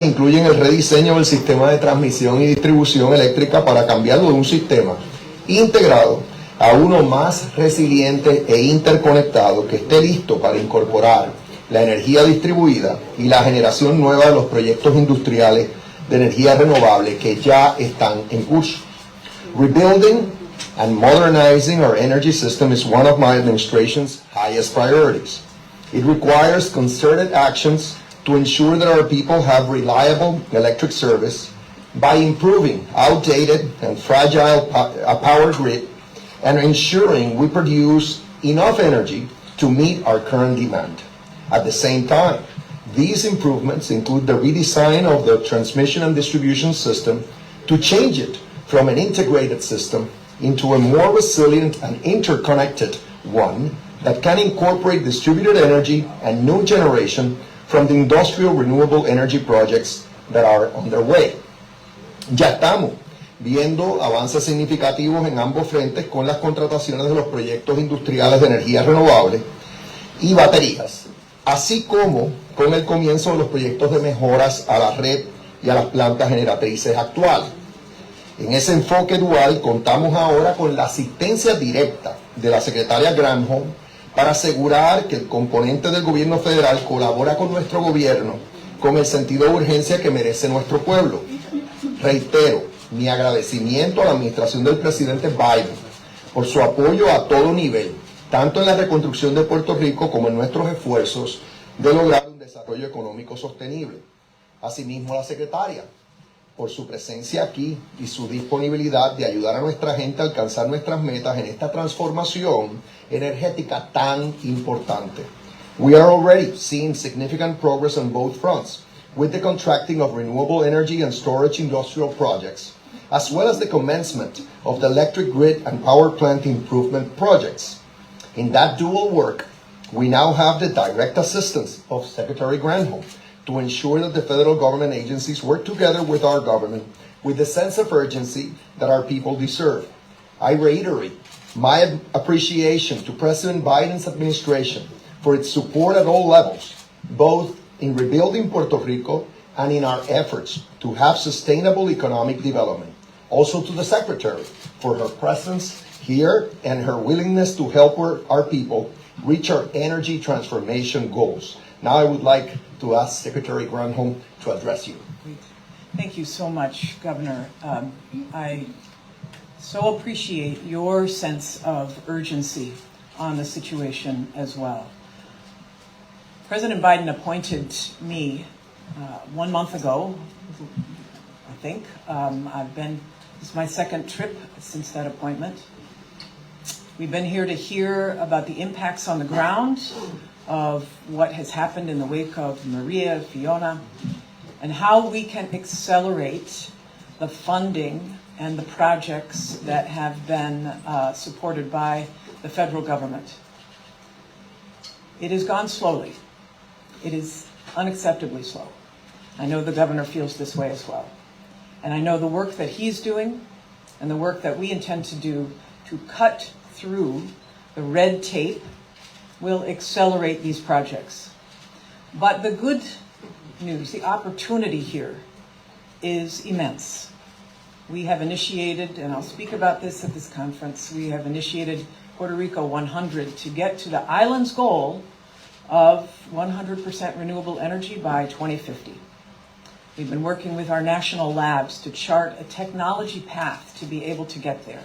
incluyen el rediseño del sistema de transmisión y distribución eléctrica para cambiarlo de un sistema integrado a uno más resiliente e interconectado que esté listo para incorporar la energía distribuida y la generación nueva de los proyectos industriales de energía renovable que ya están en curso. Rebuilding and modernizing our energy system is one of my administration's highest priorities. It requires concerted actions to ensure that our people have reliable electric service by improving outdated and fragile power grid and ensuring we produce enough energy to meet our current demand. At the same time, these improvements include the redesign of the transmission and distribution system to change it from an integrated system into a more resilient and interconnected one that can incorporate distributed energy and new generation from the industrial renewable energy projects that are underway. Ya estamos viendo avances significativos en ambos frentes con las contrataciones de los proyectos industriales de energía renovable y baterías, así como con el comienzo de los proyectos de mejoras a la red y a las plantas generatrices actuales. En ese enfoque dual contamos ahora con la asistencia directa de la secretaria Granholm para asegurar que el componente del gobierno federal colabora con nuestro gobierno con el sentido de urgencia que merece nuestro pueblo. Reitero mi agradecimiento a la administración del presidente Biden por su apoyo a todo nivel, tanto en la reconstrucción de Puerto Rico como en nuestros esfuerzos de lograr un desarrollo económico sostenible. Asimismo, a la secretaria por su presencia aquí y su disponibilidad de ayudar a nuestra gente a alcanzar nuestras metas en esta transformación energética tan importante. We are already seeing significant progress on both fronts, with the contracting of renewable energy and storage industrial projects, as well as the commencement of the electric grid and power plant improvement projects. In that dual work, we now have the direct assistance of Secretary Granholm to ensure that the federal government agencies work together with our government with the sense of urgency that our people deserve. I reiterate my appreciation to President Biden's administration for its support at all levels, both in rebuilding Puerto Rico and in our efforts to have sustainable economic development. Also to the Secretary for her presence here and her willingness to help our people reach our energy transformation goals. Now I would like to ask Secretary Granholm to address you. Great. Thank you so much, Governor. I so appreciate your sense of urgency on the situation as well. President Biden appointed me 1 month ago, I think. This is my second trip since that appointment. We've been here to hear about the impacts on the ground of what has happened in the wake of Maria, Fiona, and how we can accelerate the funding and the projects that have been supported by the federal government. It has gone slowly. It is unacceptably slow. I know the governor feels this way as well. And I know the work that he's doing and the work that we intend to do to cut through the red tape will accelerate these projects. But the good news, the opportunity here is immense. We have initiated, and I'll speak about this at this conference, we have initiated Puerto Rico 100 to get to the island's goal of 100% renewable energy by 2050. We've been working with our national labs to chart a technology path to be able to get there.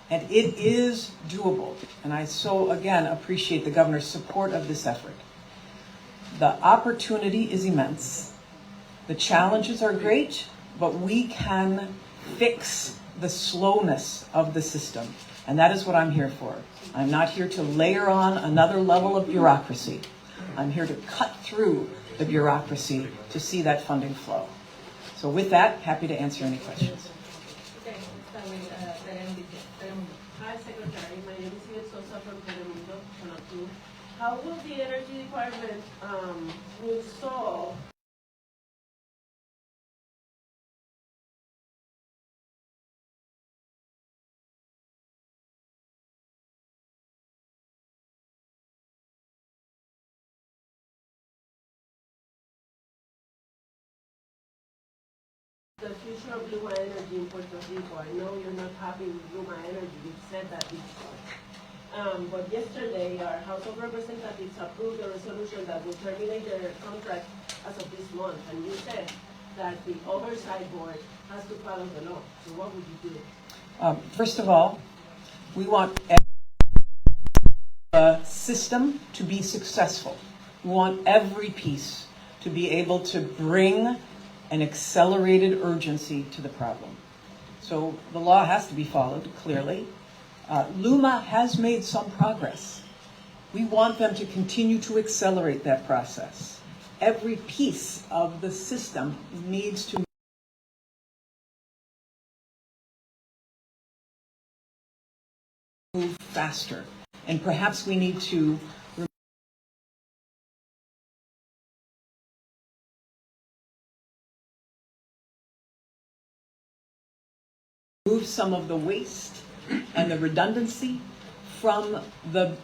And it is doable. And I so, again, appreciate the governor's support of this effort. The opportunity is immense. The challenges are great, but we can fix the slowness of the system. And that is what I'm here for. I'm not here to layer on another level of bureaucracy. I'm here to cut through the bureaucracy to see that funding flow. So with that, happy to answer any questions. Hi, Secretary. My name is Ivette Sosa from Telemundo. How will the Energy Department will solve The future of Luma Energy in Puerto Rico. I know you're not happy with Luma Energy. You've said that before. But yesterday, our House of Representatives approved a resolution that will terminate their contract as of this month. And you said that the oversight board has to follow the law. So what would you do? First of all, we want the system to be successful. We want every piece to be able to bring an accelerated urgency to the problem. So the law has to be followed, clearly. Luma has made some progress. We want them to continue to accelerate that process. Every piece of the system needs to move faster. And perhaps we need to remove some of the waste and the redundancy from the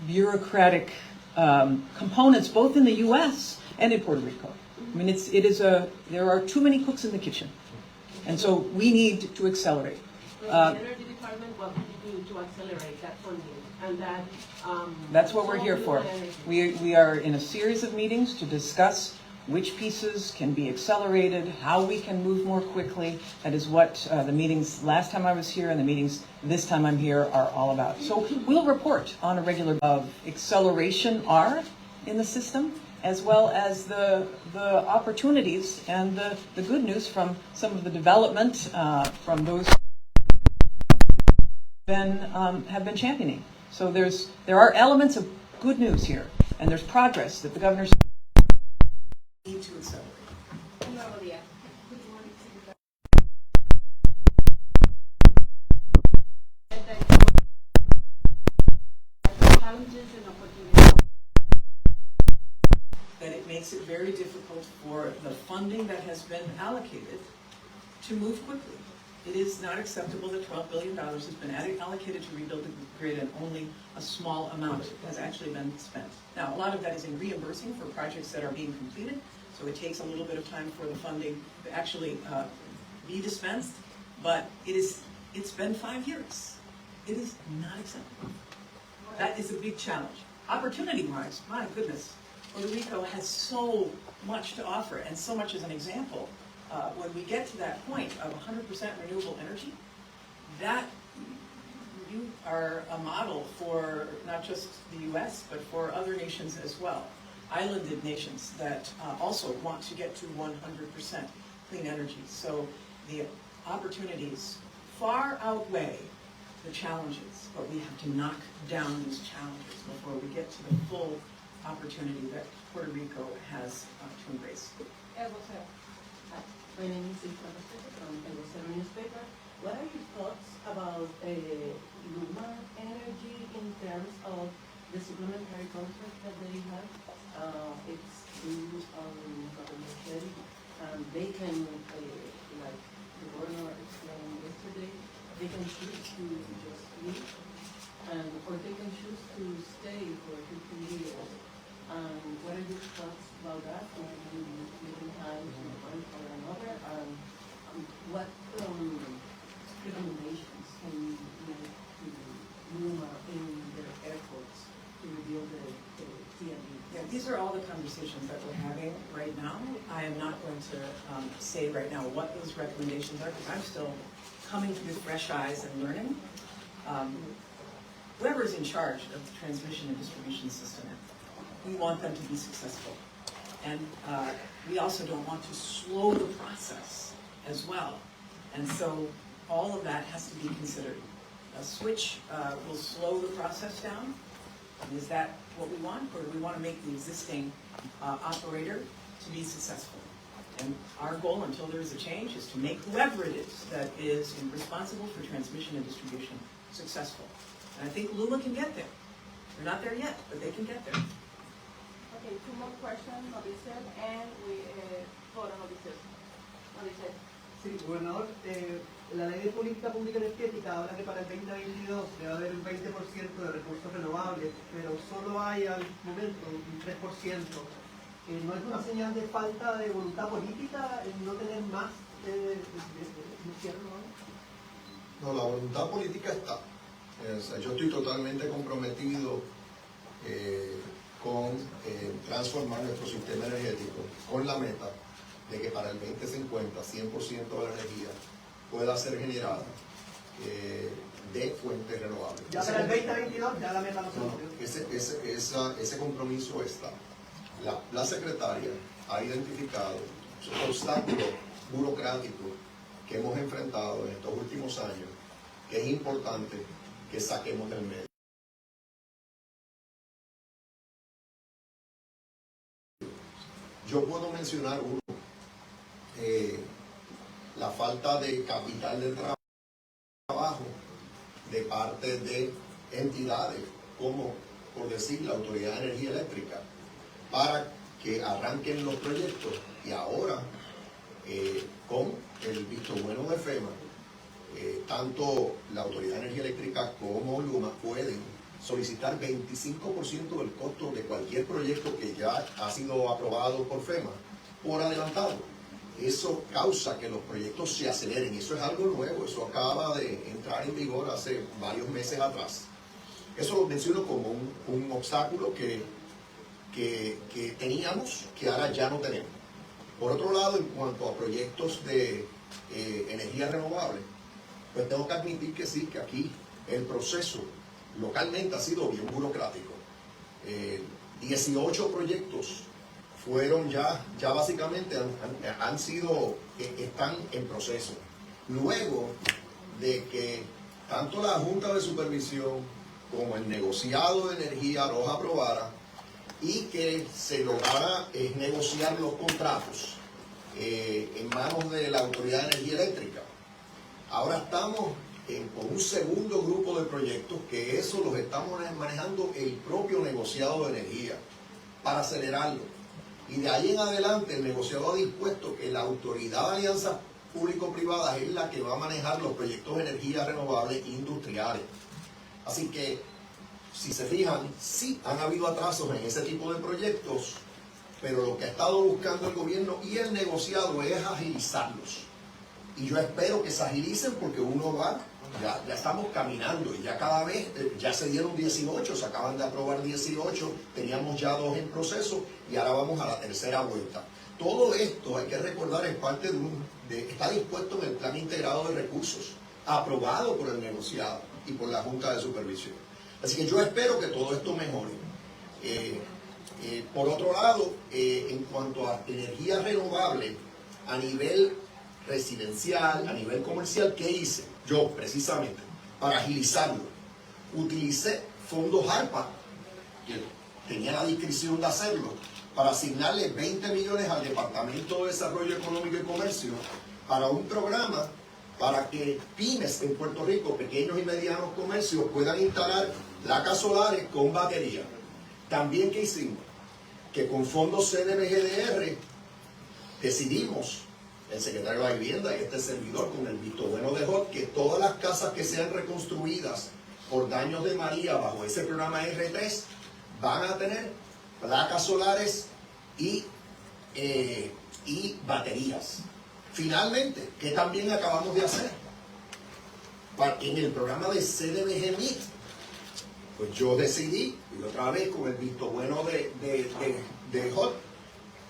bureaucratic components, both in the U.S. and in Puerto Rico. I mean, there are too many cooks in the kitchen, and so we need to accelerate. The Energy Department, what would you do to accelerate that funding and that? That's what we're here for. We are in a series of meetings to discuss which pieces can be accelerated, how we can move more quickly. That is what the meetings last time I was here and the meetings this time I'm here are all about. So we'll report on a regular of acceleration are in the system, as well as the opportunities and the good news from some of the development from those have been championing. So there are elements of good news here, and there's progress that the governor's need to accelerate. Challenges and opportunities. That it makes it very difficult for the funding that has been allocated to move quickly. It is not acceptable that $12 billion has been allocated to rebuild the grid and only a small amount has actually been spent. Now, a lot of that is in reimbursing for projects that are being completed, so it takes a little bit of time for the funding to actually be dispensed, but it's been 5 years. It is not acceptable. That is a big challenge. Opportunity-wise, my goodness, Puerto Rico has so much to offer, and so much as an example. When we get to that point of 100% renewable energy, that you are a model for not just the U.S., but for other nations as well. Islanded nations that also want to get to 100% clean energy. So the opportunities far outweigh the challenges, but we have to knock down these challenges before we get to the full opportunity that Puerto Rico has to embrace. My name is Isabel from El Vocero newspaper. What are your thoughts about Luma Energy in terms of the supplementary contract that they have? It's through Governor Sherry. They can, like the governor explained yesterday, they can choose to just leave, or they can choose to stay for 15 years. What are your thoughts about that? Or do you give them time to one or another? What recommendations can you make to Luma in their efforts to rebuild the TND? Yeah, these are all the conversations that we're having right now. I am not going to say right now what those recommendations are, because I'm still coming to with fresh eyes and learning. Whoever is in charge of the transmission and distribution system, we want them to be successful. And we also don't want to slow the process as well. And so all of that has to be considered. A switch will slow the process down. Is that what we want, or do we want to make the existing operator to be successful? And our goal, until there is a change, is to make whoever it is that is responsible for transmission and distribution successful. And I think Luma can get there. They're not there yet, but they can get there. Okay, two more questions, Novicet, and we for Novicet. Novicet. Sí, gobernador, la ley de política pública energética habla que para el 2022 debe haber un 20% de recursos renovables, pero solo hay al momento un 3% ¿no es una señal de falta de voluntad política el no tener más energía renovable? No, la voluntad política está. Yo estoy totalmente comprometido con transformar nuestro sistema energético con la meta de que para el 2050 100% de la energía pueda ser generada de fuentes renovables. Ya para el 2022 ya la meta no se cumplió. Ese compromiso está. La secretaria ha identificado obstáculos burocráticos que hemos enfrentado en estos últimos años, que es importante que saquemos del medio. Yo puedo mencionar uno, la falta de capital de trabajo de parte de entidades como, por decir, la Autoridad de Energía Eléctrica, para que arranquen los proyectos. Y ahora, con el visto bueno de FEMA, tanto la Autoridad de Energía Eléctrica como Luma pueden solicitar 25% del costo de cualquier proyecto que ya ha sido aprobado por FEMA por adelantado. Eso causa que los proyectos se aceleren. Eso es algo nuevo, eso acaba de entrar en vigor hace varios meses atrás. Eso lo menciono como un obstáculo que teníamos, que ahora ya no tenemos. Por otro lado, en cuanto a proyectos de energía renovable, pues tengo que admitir que sí, que aquí el proceso localmente ha sido bien burocrático. 18 proyectos fueron ya básicamente están en proceso. Luego de que tanto la Junta de Supervisión como el negociado de energía los aprobara y que se lograra negociar los contratos en manos de la Autoridad de Energía Eléctrica. Ahora estamos con un segundo grupo de proyectos que eso los estamos manejando el propio negociado de energía para acelerarlo. Y de ahí en adelante el negociado ha dispuesto que la Autoridad de Alianzas Público-Privadas es la que va a manejar los proyectos de energía renovable industriales. Así que, si se fijan, sí han habido atrasos en ese tipo de proyectos, pero lo que ha estado buscando el gobierno y el negociado es agilizarlos. Y yo espero que se agilicen porque uno va, ya estamos caminando y ya cada vez, ya se dieron 18, se acaban de aprobar 18, teníamos ya 2 en proceso y ahora vamos a la tercera vuelta. Todo esto, hay que recordar, es parte está dispuesto en el Plan Integrado de Recursos, aprobado por el negociado y por la Junta de Supervisión. Así que yo espero que todo esto mejore. Por otro lado, en cuanto a energía renovable, a nivel residencial, a nivel comercial, ¿qué hice? Yo, precisamente, para agilizarlo, utilicé fondos ARPA, que tenía la discreción de hacerlo, para asignarle 20 millones al Departamento de Desarrollo Económico y Comercio para un programa para que pymes en Puerto Rico, pequeños y medianos comercios, puedan instalar placas solares con batería. También, ¿qué hicimos? Que con fondos CDBGDR decidimos, el secretario de la Vivienda y este servidor, con el visto bueno de HOT, que todas las casas que sean reconstruidas por daños de María bajo ese programa R3 van a tener placas solares y baterías. Finalmente, ¿qué también acabamos de hacer? En el programa de CDBG-MIT, pues yo decidí, y otra vez con el visto bueno de HOT,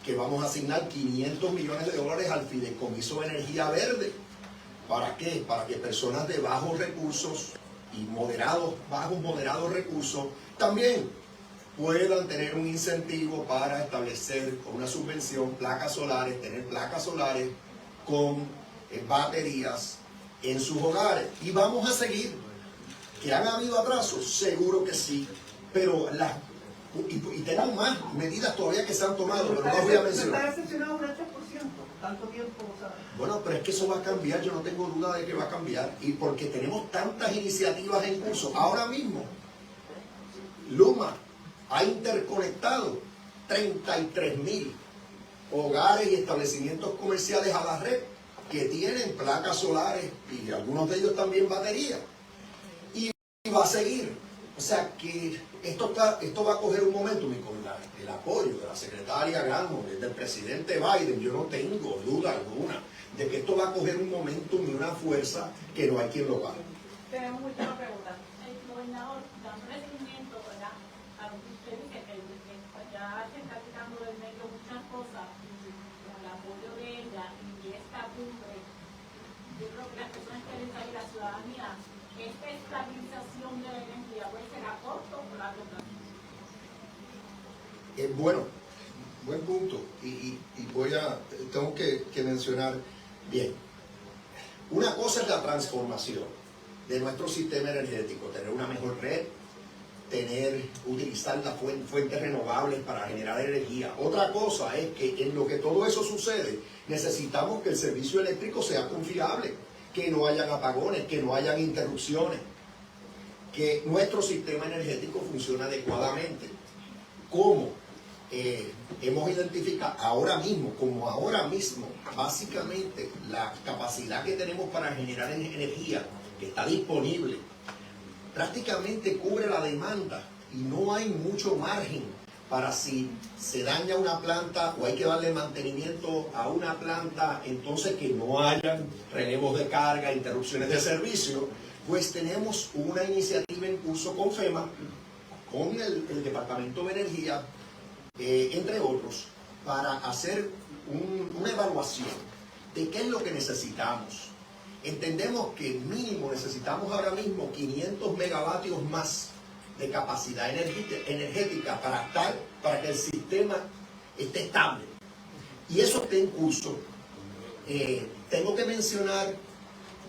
que vamos a asignar $500 millones al Fideicomiso de Energía Verde. ¿Para qué? Para que personas de bajos recursos y moderados recursos también puedan tener un incentivo para establecer con una subvención placas solares, tener placas solares con baterías en sus hogares. Y vamos a seguir. ¿Que han habido atrasos? Seguro que sí, pero y tenemos más medidas todavía que se han tomado, pero no las voy a mencionar. Está decepcionado un 3%, tanto tiempo, ¿sabes? Bueno, pero es que eso va a cambiar, yo no tengo duda de que va a cambiar, y porque tenemos tantas iniciativas en curso. Ahora mismo, Luma ha interconectado 33,000 hogares y establecimientos comerciales a la red que tienen placas solares y algunos de ellos también baterías. Y va a seguir. O sea que Esto va a coger un momentum y con el apoyo de la secretaria Granholm, del presidente Biden, yo no tengo duda alguna de que esto va a coger un momentum y una fuerza que no hay quien lo pare. Tenemos última pregunta. El gobernador, dándole seguimiento, ¿verdad? A lo que usted dice, que ya se está quitando del medio muchas cosas, y con el apoyo de ella y esta cumbre, yo creo que las personas que quieren salir a la ciudadanía, esta estabilización de la energía puede ser a corto o a largo plazo. Bueno, buen punto. Y tengo que mencionar bien. Una cosa es la transformación de nuestro sistema energético, tener una mejor red, utilizar las fuentes renovables para generar energía. Otra cosa es que en lo que todo eso sucede, necesitamos que el servicio eléctrico sea confiable, que no hayan apagones, que no hayan interrupciones, que nuestro sistema energético funcione adecuadamente. ¿Cómo? Hemos identificado ahora mismo, básicamente la capacidad que tenemos para generar energía que está disponible prácticamente cubre la demanda y no hay mucho margen para si se daña una planta o hay que darle mantenimiento a una planta, entonces que no hayan relevos de carga, interrupciones de servicio. Pues tenemos una iniciativa en curso con FEMA, con el Departamento de Energía, entre otros, para hacer una evaluación de qué es lo que necesitamos. Entendemos que mínimo necesitamos ahora mismo 500 megavatios más de capacidad energética para que el sistema esté estable. Y eso está en curso. Tengo que mencionar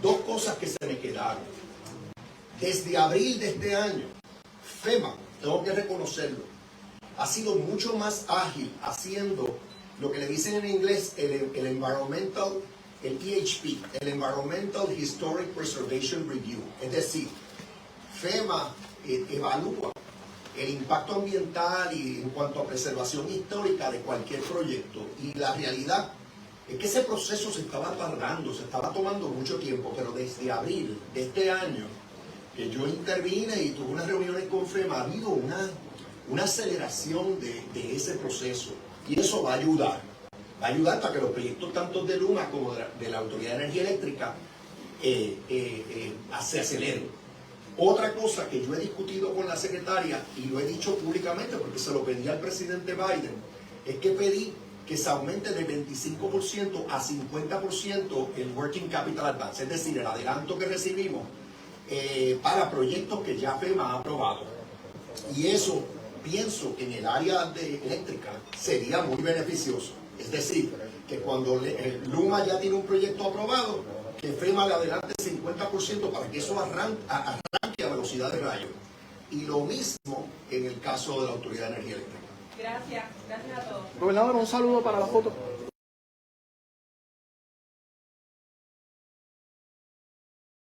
dos cosas que se me quedaron. Desde abril de este año, FEMA, tengo que reconocerlo, ha sido mucho más ágil haciendo lo que le dicen en inglés el Environmental, el EHP, el Environmental Historic Preservation Review. Es decir, FEMA evalúa el impacto ambiental y en cuanto a preservación histórica de cualquier proyecto. Y la realidad es que ese proceso se estaba tardando, se estaba tomando mucho tiempo, pero desde abril de este año, que yo intervine y tuve unas reuniones con FEMA, ha habido una aceleración de ese proceso. Y eso va a ayudar para que los proyectos tanto de Luma como de la Autoridad de Energía Eléctrica se aceleren. Otra cosa que yo he discutido con la secretaria y lo he dicho públicamente porque se lo pedí al presidente Biden, es que pedí que se aumente de 25% a 50% el Working Capital Advance, es decir, el adelanto que recibimos para proyectos que ya FEMA ha aprobado. Y eso pienso que en el área eléctrica sería muy beneficioso. Es decir, que cuando Luma ya tiene un proyecto aprobado, que FEMA le adelante 50% para que eso arranque a velocidad de rayo. Y lo mismo en el caso de la Autoridad de Energía Eléctrica. Gracias a todos. Gobernador, un saludo para la foto.